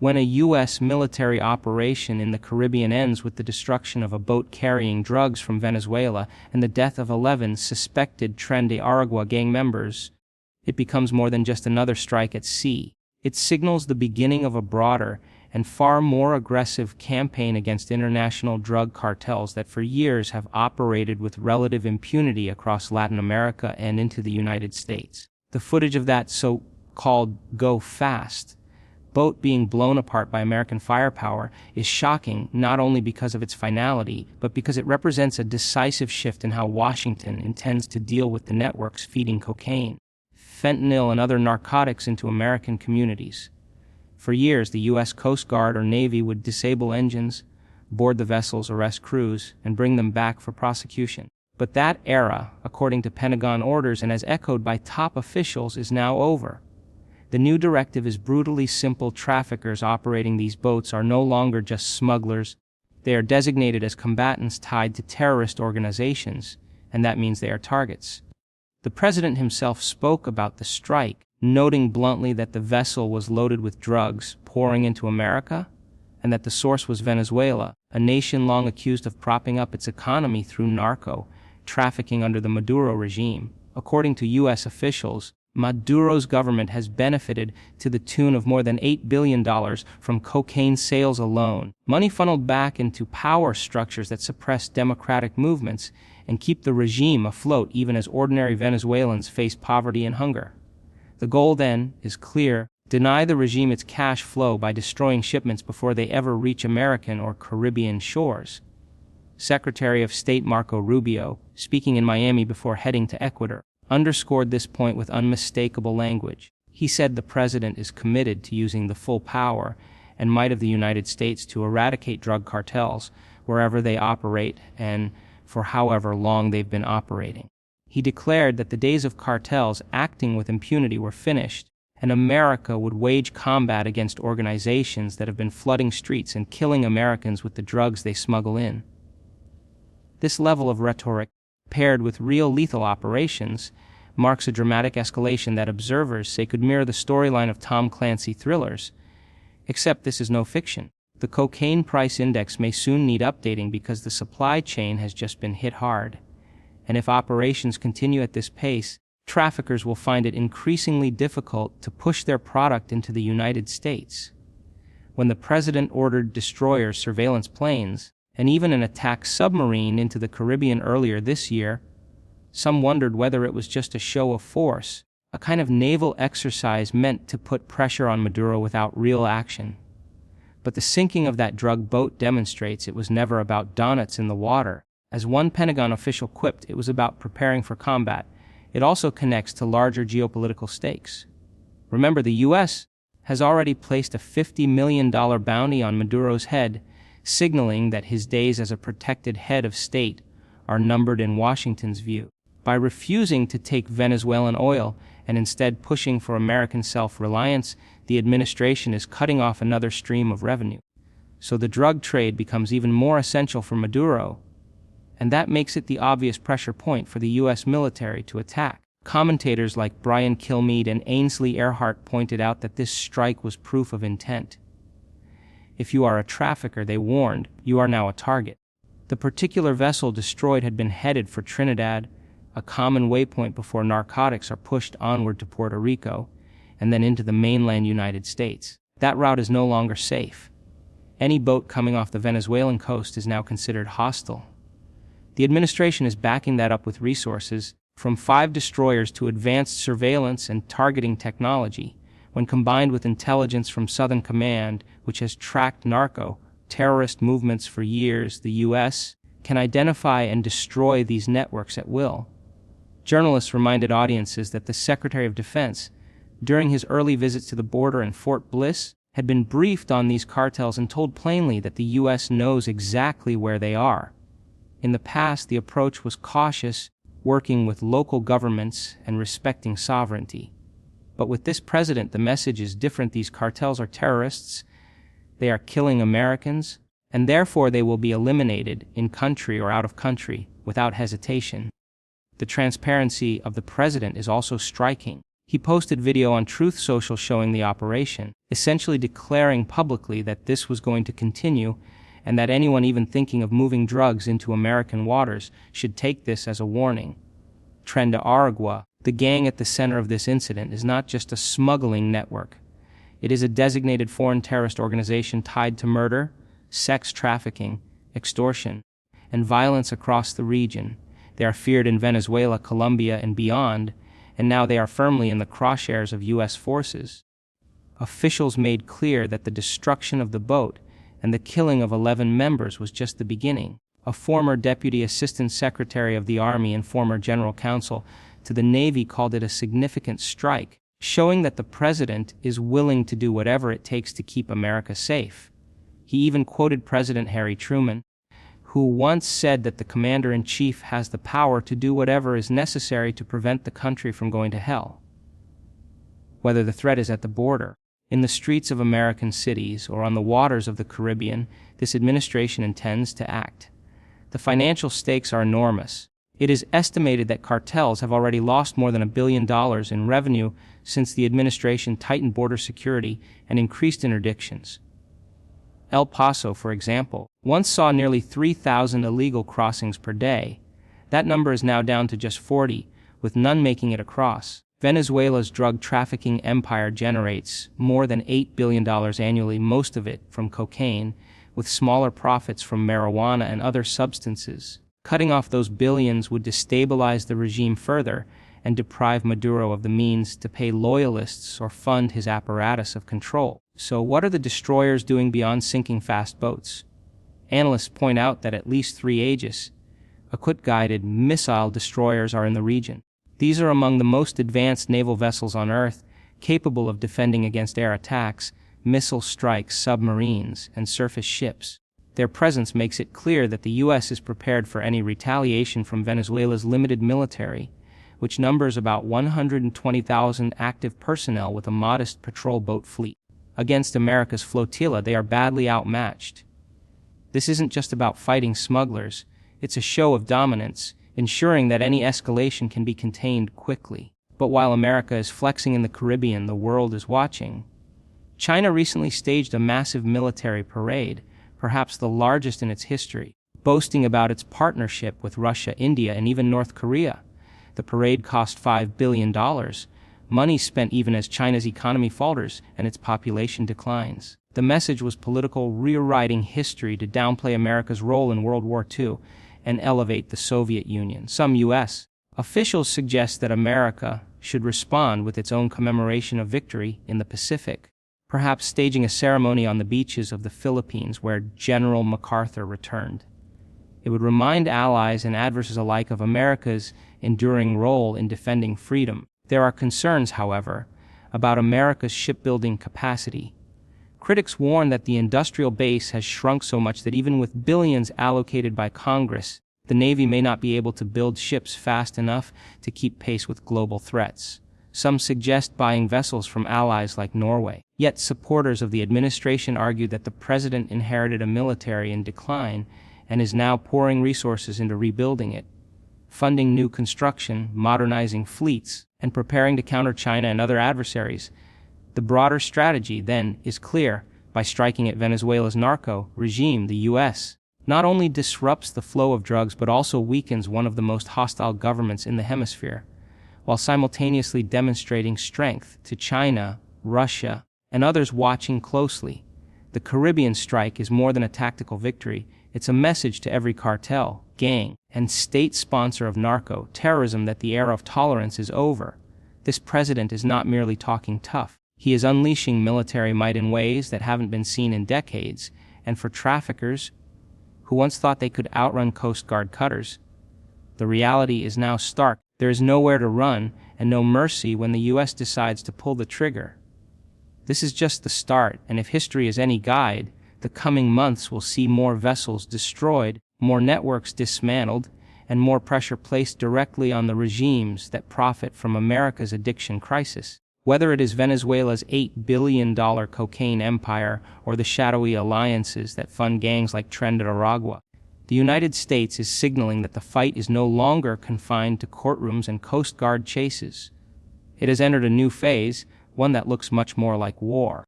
When a U.S. military operation in the Caribbean ends with the destruction of a boat carrying drugs from Venezuela and the death of 11 suspected Tren de Aragua gang members, it becomes more than just another strike at sea. It signals the beginning of a broader and far more aggressive campaign against international drug cartels that for years have operated with relative impunity across Latin America and into the United States. The footage of that so-called "go fast" boat being blown apart by American firepower is shocking, not only because of its finality, but because it represents a decisive shift in how Washington intends to deal with the networks feeding cocaine, fentanyl, and other narcotics into American communities. For years, the U.S. Coast Guard or Navy would disable engines, board the vessels, arrest crews, and bring them back for prosecution. But that era, according to Pentagon orders and as echoed by top officials, is now over. The new directive is brutally simple. Traffickers operating these boats are no longer just smugglers. They are designated as combatants tied to terrorist organizations, and that means they are targets. The president himself spoke about the strike, noting bluntly that the vessel was loaded with drugs pouring into America, and that the source was Venezuela, a nation long accused of propping up its economy through narco-trafficking under the Maduro regime. According to U.S. officials, Maduro's government has benefited to the tune of more than $8 billion from cocaine sales alone, money funneled back into power structures that suppress democratic movements and keep the regime afloat even as ordinary Venezuelans face poverty and hunger. The goal, then, is clear: deny the regime its cash flow by destroying shipments before they ever reach American or Caribbean shores. Secretary of State Marco Rubio, speaking in Miami before heading to Ecuador, underscored this point with unmistakable language. He said the president is committed to using the full power and might of the United States to eradicate drug cartels wherever they operate and for however long they've been operating. He declared that the days of cartels acting with impunity were finished, and America would wage combat against organizations that have been flooding streets and killing Americans with the drugs they smuggle in. This level of rhetoric, paired with real lethal operations, marks a dramatic escalation that observers say could mirror the storyline of Tom Clancy thrillers. Except this is no fiction. The cocaine price index may soon need updating because the supply chain has just been hit hard. And if operations continue at this pace, traffickers will find it increasingly difficult to push their product into the United States. When the president ordered destroyers, surveillance planes, and even an attack submarine into the Caribbean earlier this year, some wondered whether it was just a show of force, a kind of naval exercise meant to put pressure on Maduro without real action. But the sinking of that drug boat demonstrates it was never about donuts in the water. As one Pentagon official quipped, it was about preparing for combat. It also connects to larger geopolitical stakes. Remember, the U.S. has already placed a $50 million bounty on Maduro's head, signaling that his days as a protected head of state are numbered in Washington's view. By refusing to take Venezuelan oil and instead pushing for American self-reliance, the administration is cutting off another stream of revenue. So the drug trade becomes even more essential for Maduro, and that makes it the obvious pressure point for the U.S. military to attack. Commentators like Brian Kilmeade and Ainsley Earhart pointed out that this strike was proof of intent. If you are a trafficker, they warned, you are now a target. The particular vessel destroyed had been headed for Trinidad, a common waypoint before narcotics are pushed onward to Puerto Rico, and then into the mainland United States. That route is no longer safe. Any boat coming off the Venezuelan coast is now considered hostile. The administration is backing that up with resources, from 5 destroyers to advanced surveillance and targeting technology. When combined with intelligence from Southern Command, which has tracked narco-terrorist movements for years, the U.S. can identify and destroy these networks at will. Journalists reminded audiences that the Secretary of Defense, during his early visits to the border in Fort Bliss, had been briefed on these cartels and told plainly that the U.S. knows exactly where they are. In the past, the approach was cautious, working with local governments and respecting sovereignty. But with this president, the message is different. These cartels are terrorists, they are killing Americans, and therefore they will be eliminated in country or out of country without hesitation. The transparency of the president is also striking. He posted video on Truth Social showing the operation, essentially declaring publicly that this was going to continue and that anyone even thinking of moving drugs into American waters should take this as a warning. Tren de Aragua, the gang at the center of this incident, is not just a smuggling network. It is a designated foreign terrorist organization tied to murder, sex trafficking, extortion, and violence across the region. They are feared in Venezuela, Colombia, and beyond, and now they are firmly in the crosshairs of U.S. forces. Officials made clear that the destruction of the boat and the killing of 11 members was just the beginning. A former Deputy Assistant Secretary of the Army and former General Counsel to the Navy called it a significant strike, showing that the president is willing to do whatever it takes to keep America safe. He even quoted President Harry Truman, who once said that the commander-in-chief has the power to do whatever is necessary to prevent the country from going to hell. Whether the threat is at the border, in the streets of American cities, or on the waters of the Caribbean, this administration intends to act. The financial stakes are enormous. It is estimated that cartels have already lost more than $1 billion in revenue since the administration tightened border security and increased interdictions. El Paso, for example, once saw nearly 3,000 illegal crossings per day. That number is now down to just 40, with none making it across. Venezuela's drug trafficking empire generates more than $8 billion annually, most of it from cocaine, with smaller profits from marijuana and other substances. Cutting off those billions would destabilize the regime further and deprive Maduro of the means to pay loyalists or fund his apparatus of control. So what are the destroyers doing beyond sinking fast boats? Analysts point out that at least 3 Aegis, Akut-guided missile destroyers, are in the region. These are among the most advanced naval vessels on Earth, capable of defending against air attacks, missile strikes, submarines, and surface ships. Their presence makes it clear that the U.S. is prepared for any retaliation from Venezuela's limited military, which numbers about 120,000 active personnel with a modest patrol boat fleet. Against America's flotilla, they are badly outmatched. This isn't just about fighting smugglers, it's a show of dominance, ensuring that any escalation can be contained quickly. But while America is flexing in the Caribbean, the world is watching. China recently staged a massive military parade, perhaps the largest in its history, boasting about its partnership with Russia, India, and even North Korea. The parade cost $5 billion, money spent even as China's economy falters and its population declines. The message was political, rewriting history to downplay America's role in World War II and elevate the Soviet Union. Some U.S. officials suggest that America should respond with its own commemoration of victory in the Pacific, perhaps staging a ceremony on the beaches of the Philippines where General MacArthur returned. It would remind allies and adversaries alike of America's enduring role in defending freedom. There are concerns, however, about America's shipbuilding capacity. Critics warn that the industrial base has shrunk so much that even with billions allocated by Congress, the Navy may not be able to build ships fast enough to keep pace with global threats. Some suggest buying vessels from allies like Norway. Yet supporters of the administration argue that the president inherited a military in decline and is now pouring resources into rebuilding it, funding new construction, modernizing fleets, and preparing to counter China and other adversaries. The broader strategy, then, is clear. By striking at Venezuela's narco regime, the U.S. not only disrupts the flow of drugs but also weakens one of the most hostile governments in the hemisphere, while simultaneously demonstrating strength to China, Russia, and others watching closely. The Caribbean strike is more than a tactical victory. It's a message to every cartel, gang, and state sponsor of narco-terrorism that the era of tolerance is over. This president is not merely talking tough. He is unleashing military might in ways that haven't been seen in decades, and for traffickers who once thought they could outrun Coast Guard cutters, the reality is now stark. There is nowhere to run and no mercy when the U.S. decides to pull the trigger. This is just the start, and if history is any guide, the coming months will see more vessels destroyed, more networks dismantled, and more pressure placed directly on the regimes that profit from America's addiction crisis. Whether it is Venezuela's $8 billion cocaine empire or the shadowy alliances that fund gangs like Tren de Aragua, the United States is signaling that the fight is no longer confined to courtrooms and Coast Guard chases. It has entered a new phase, one that looks much more like war.